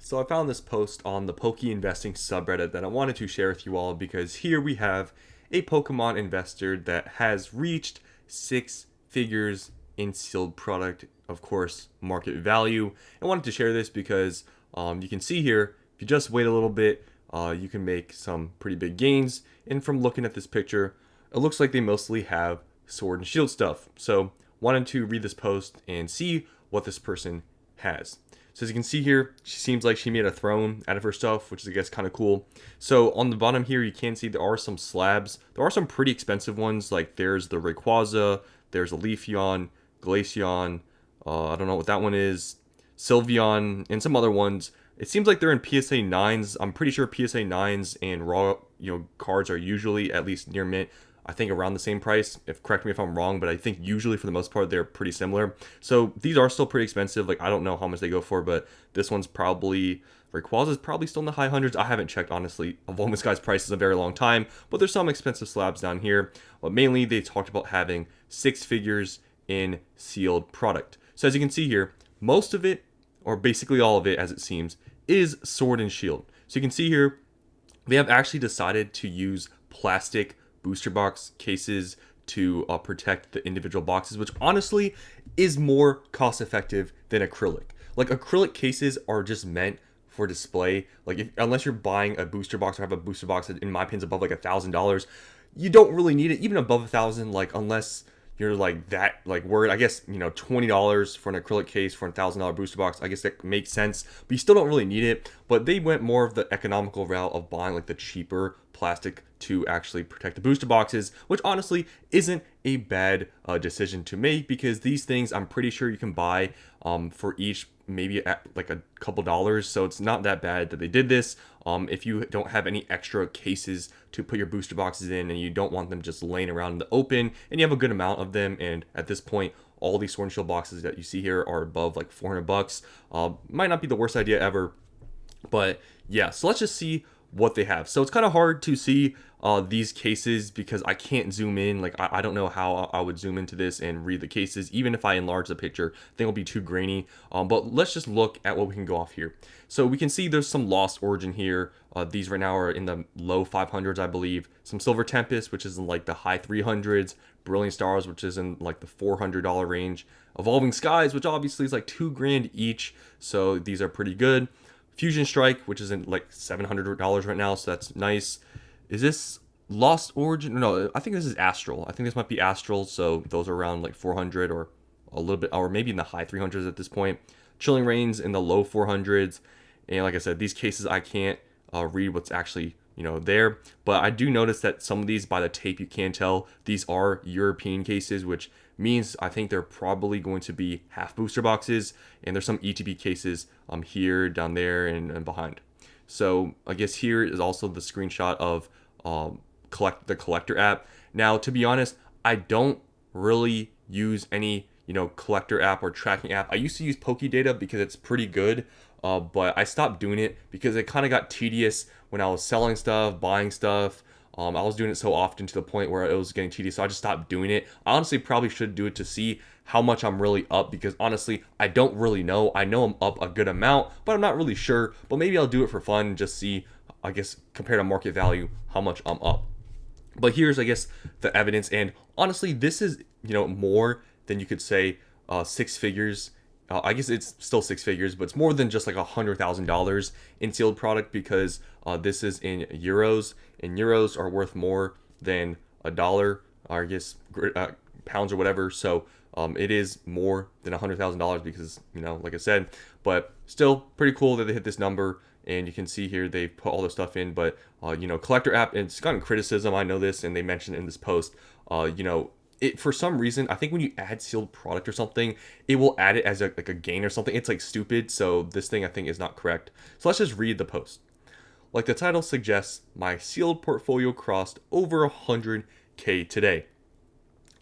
So I found this post on the Poke Investing subreddit that I wanted to share with you all because here we have a Pokemon investor that has reached six figures in sealed product, of course, market value. I wanted to share this because you can see here, if you just wait a little bit, you can make some pretty big gains. And from looking at this picture, it looks like they mostly have Sword and Shield stuff. So wanted to read this post and see what this person has. So as you can see here, she seems like she made a throne out of her stuff, which is I guess kind of cool. So on the bottom here, you can see there are some slabs. There are some pretty expensive ones, like there's the Rayquaza, there's a Leafeon, Glaceon, I don't know what that one is, Sylveon, and some other ones. It seems like they're in PSA 9s. I'm pretty sure PSA 9s and raw, cards are usually at least near mint. I think around the same price. Correct me if I'm wrong, but I think usually for the most part they're pretty similar. So these are still pretty expensive. Like I don't know how much they go for, but this one's probably Rayquaza is probably still in the high hundreds. I haven't checked honestly. I've owned this guy's prices a very long time, but there's some expensive slabs down here. But mainly they talked about having six figures in sealed product. So as you can see here, most of it, or basically all of it as it seems, is Sword and Shield. So you can see here, they have actually decided to use plastic booster box cases to protect the individual boxes, which honestly is more cost effective than acrylic. Like acrylic cases are just meant for display. Like unless you're buying a booster box or have a booster box that in my opinion is above like $1,000, you don't really need it. Even above 1,000, like unless you're like that like worried, I guess $20 for an acrylic case for a $1,000 booster box, I guess that makes sense, but you still don't really need it. But they went more of the economical route of buying like the cheaper plastic to actually protect the booster boxes, which honestly isn't a bad decision to make, because these things I'm pretty sure you can buy for each maybe at like a couple dollars, so it's not that bad that they did this. If you don't have any extra cases to put your booster boxes in and you don't want them just laying around in the open and you have a good amount of them, and at this point all these Sword and Shield boxes that you see here are above like $400, might not be the worst idea ever. But yeah, so let's just see what they have. So it's kind of hard to see these cases because I can't zoom in. Like I don't know how I would zoom into this and read the cases. Even if I enlarge the picture, I think it'll be too grainy. But let's just look at what we can go off here. So we can see there's some Lost Origin here. These right now are in the low 500s, I believe. Some Silver Tempest, which is in like the high 300s. Brilliant Stars, which is in like the $400 range. Evolving Skies, which obviously is like $2,000 each. So these are pretty good. Fusion Strike, which is in like $700 right now, so that's nice. Is this Lost Origin? No, I think this is Astral. I think this might be Astral, so those are around like 400 or a little bit, or maybe in the high 300s at this point. Chilling Reigns in the low 400s. And like I said, these cases I can't read what's actually there, but I do notice that some of these, by the tape you can tell these are European cases, which means I think they're probably going to be half booster boxes, and there's some ETB cases here, down there, and behind. So I guess here is also the screenshot of the collector app. Now to be honest, I don't really use any collector app or tracking app. I used to use Pokedata because it's pretty good, but I stopped doing it because it kind of got tedious when I was selling stuff, buying stuff. I was doing it so often to the point where it was getting tedious, so I just stopped doing it. I honestly probably should do it to see how much I'm really up, because honestly, I don't really know. I know I'm up a good amount, but I'm not really sure. But maybe I'll do it for fun and just see, I guess, compared to market value, how much I'm up. But here's, I guess, the evidence. And honestly, this is, more than you could say six figures. I guess it's still six figures, but it's more than just like $100,000 in sealed product, because this is in euros, and euros are worth more than a dollar, or I guess pounds or whatever. So it is more than $100,000 because, like I said, but still pretty cool that they hit this number. And you can see here they put all their stuff in, but collector app, and it's gotten criticism, I know this, and they mentioned in this post, it, for some reason, I think when you add sealed product or something, it will add it as like a gain or something. It's like stupid. So this thing I think is not correct. So let's just read the post. Like the title suggests, my sealed portfolio crossed over 100K today.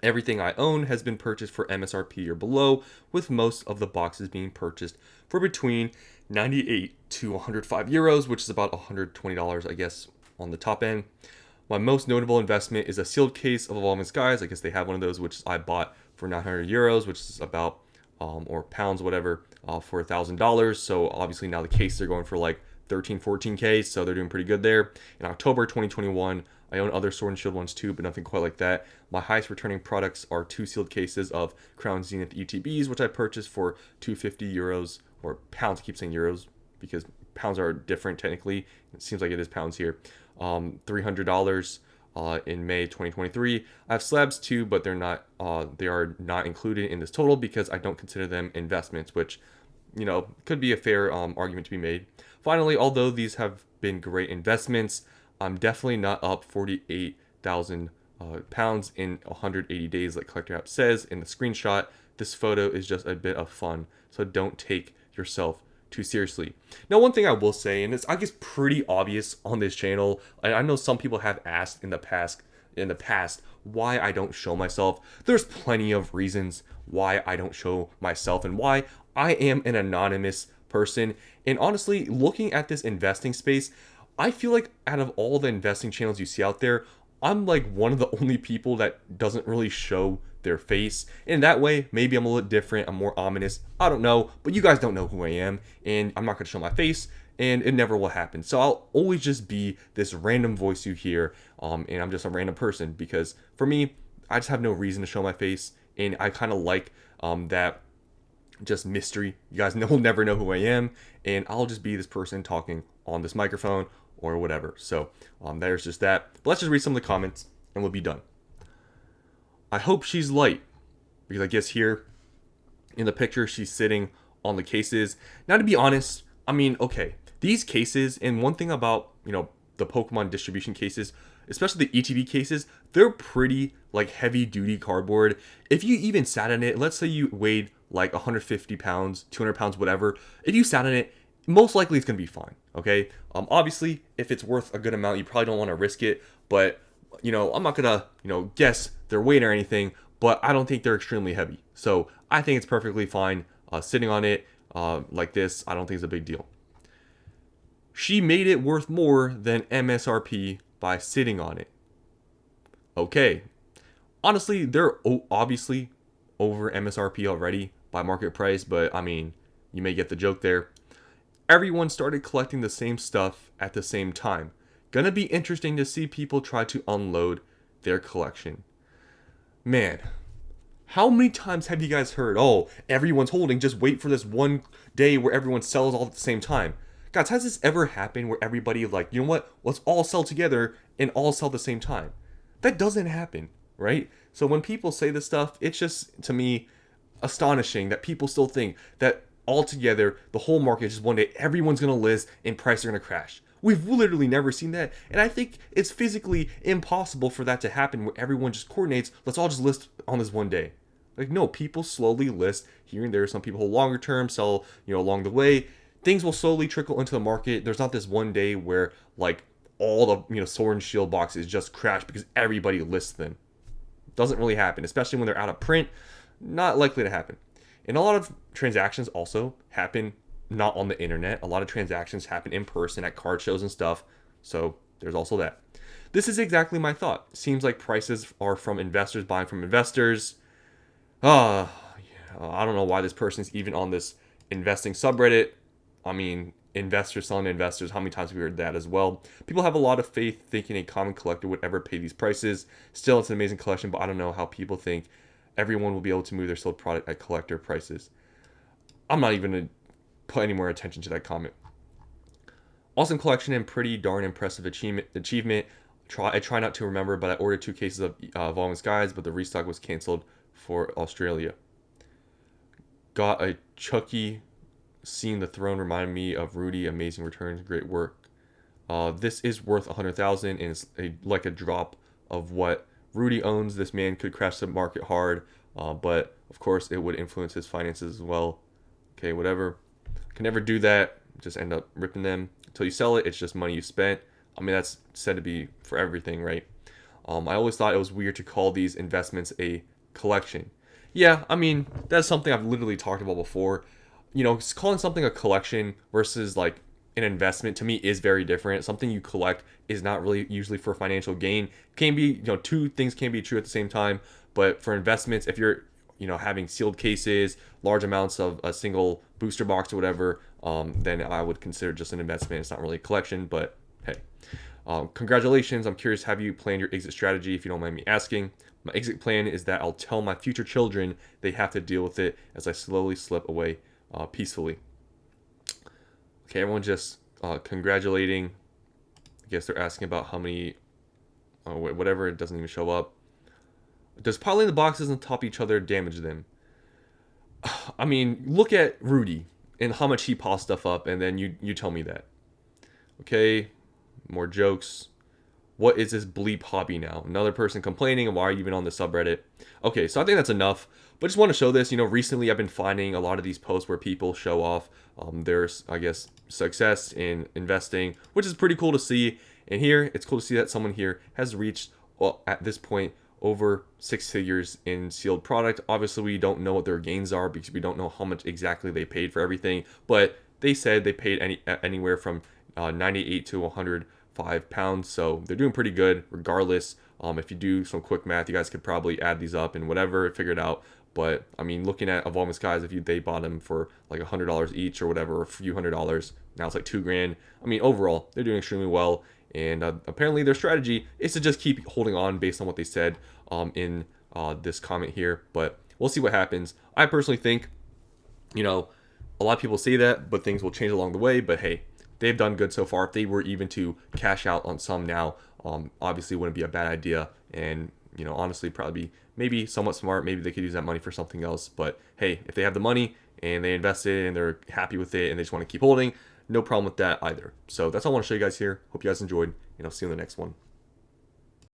Everything I own has been purchased for MSRP or below, with most of the boxes being purchased for between 98 to 105 euros, which is about $120, I guess, on the top end. My most notable investment is a sealed case of Evolving Skies. I guess they have one of those, which I bought for 900 euros, which is about, or pounds, whatever, for $1,000. So obviously now the cases are going for like 13, 14K. So they're doing pretty good there. In October 2021, I own other Sword and Shield ones too, but nothing quite like that. My highest returning products are 2 sealed cases of Crown Zenith ETBs, which I purchased for 250 euros, or pounds. I keep saying euros because pounds are different technically. It seems like it is pounds here. $300 in May 2023. I have slabs too, but they are not included in this total because I don't consider them investments, which, you know, could be a fair argument to be made. Finally, although these have been great investments, I'm definitely not up 48,000 pounds in 180 days like Collector App says in the screenshot. This photo is just a bit of fun, so don't take yourself too seriously. Now, one thing I will say, and it's I guess pretty obvious on this channel, I know some people have asked in the past why I don't show myself. There's plenty of reasons why I don't show myself and why I am an anonymous person. And honestly, looking at this investing space, I feel like out of all the investing channels you see out there, I'm like one of the only people that doesn't really show their face. And that way, maybe I'm a little different, I'm more ominous, I don't know, but you guys don't know who I am, and I'm not gonna show my face, and it never will happen. So I'll always just be this random voice you hear, and I'm just a random person, because for me, I just have no reason to show my face, and I kind of like that just mystery. You guys will never know who I am, and I'll just be this person talking on this microphone or whatever. So there's just that. But let's just read some of the comments and we'll be done. I hope she's light, because I guess here in the picture she's sitting on the cases. Now, to be honest, I mean, okay, these cases, and one thing about, you know, the Pokemon distribution cases, especially the ETB cases, they're pretty like heavy duty cardboard. If you even sat in it, let's say you weighed like 150 pounds, 200 pounds, whatever, if you sat in it, most likely it's going to be fine. Okay. Obviously, if it's worth a good amount, you probably don't want to risk it, but you know, I'm not going to, you know, guess their weight or anything, but I don't think they're extremely heavy. So I think it's perfectly fine sitting on it like this. I don't think it's a big deal. She made it worth more than MSRP by sitting on it. Okay. Honestly, they're obviously over MSRP already by market price, but I mean, you may get the joke there. Everyone started collecting the same stuff at the same time. Gonna be interesting to see people try to unload their collection. Man, how many times have you guys heard, oh, everyone's holding, just wait for this one day where everyone sells all at the same time? Guys, has this ever happened where everybody like, you know what, let's all sell together and all sell at the same time? That doesn't happen, right? So when people say this stuff, it's just, to me, astonishing that people still think that all together, the whole market, just one day, everyone's gonna list and prices are gonna crash. We've literally never seen that, and I think it's physically impossible for that to happen where everyone just coordinates, let's all just list on this one day. Like, no, people slowly list here and there. Some people hold longer term, sell, you know, along the way. Things will slowly trickle into the market. There's not this one day where like all the, you know, Sword and Shield boxes just crash because everybody lists them. Doesn't really happen, especially when they're out of print. Not likely to happen. And a lot of transactions also happen not on the internet. A lot of transactions happen in person at card shows and stuff. So there's also that. This is exactly my thought. Seems like prices are from investors buying from investors. I don't know why this person's even on this investing subreddit. I mean, investors selling to investors. How many times have we heard that as well? People have a lot of faith thinking a common collector would ever pay these prices. Still, it's an amazing collection, but I don't know how people think everyone will be able to move their sold product at collector prices. I'm not even going to put any more attention to that comment. Awesome collection and pretty darn impressive achievement. I try not to remember, but I ordered 2 cases of Evolving Skies, but the restock was canceled for Australia. Got a Chucky. Seeing the throne reminded me of Rudy. Amazing returns, great work. This is worth 100,000, and it's like a drop of what Rudy owns. This man could crash the market hard, but of course it would influence his finances as well. Okay, whatever. Can never do that. Just end up ripping them until you sell it. It's just money you spent. I mean, that's said to be for everything, right? I always thought it was weird to call these investments a collection. Yeah, I mean, that's something I've literally talked about before. You know, calling something a collection versus like an investment to me is very different. Something you collect is not really usually for financial gain. Can be, you know, two things can be true at the same time. But for investments, if you're, you know, having sealed cases, large amounts of a single booster box or whatever, then I would consider just an investment. It's not really a collection, but hey. Congratulations. I'm curious, have you planned your exit strategy, if you don't mind me asking? My exit plan is that I'll tell my future children they have to deal with it as I slowly slip away peacefully. Okay, everyone just congratulating. I guess they're asking about how many, whatever, it doesn't even show up. Does piling the boxes on top of each other damage them? I mean, look at Rudy and how much he piles stuff up, and then you tell me that. Okay, more jokes. What is this bleep hobby now? Another person complaining, why are you even on the subreddit? Okay, so I think that's enough. But just want to show this. Recently I've been finding a lot of these posts where people show off their, I guess, success in investing, which is pretty cool to see. And here, it's cool to see that someone here has reached, well, at this point, over 6 figures in sealed product. Obviously, we don't know what their gains are because we don't know how much exactly they paid for everything. But they said they paid anywhere from 98 to 105 pounds. So they're doing pretty good regardless. If you do some quick math, you guys could probably add these up and whatever, figure it out. But I mean, looking at Evolving Skies, if they bought them for like $100 each or whatever, or a few $100, now it's like $2,000. I mean, overall, they're doing extremely well. And apparently their strategy is to just keep holding on based on what they said in this comment here. But we'll see what happens. I personally think, a lot of people say that, but things will change along the way. But hey, they've done good so far. If they were even to cash out on some now, obviously wouldn't be a bad idea. And, honestly, probably maybe somewhat smart. Maybe they could use that money for something else. But hey, if they have the money and they invested and they're happy with it and they just want to keep holding, no problem with that either. So that's all I want to show you guys here. Hope you guys enjoyed, and I'll see you in the next one.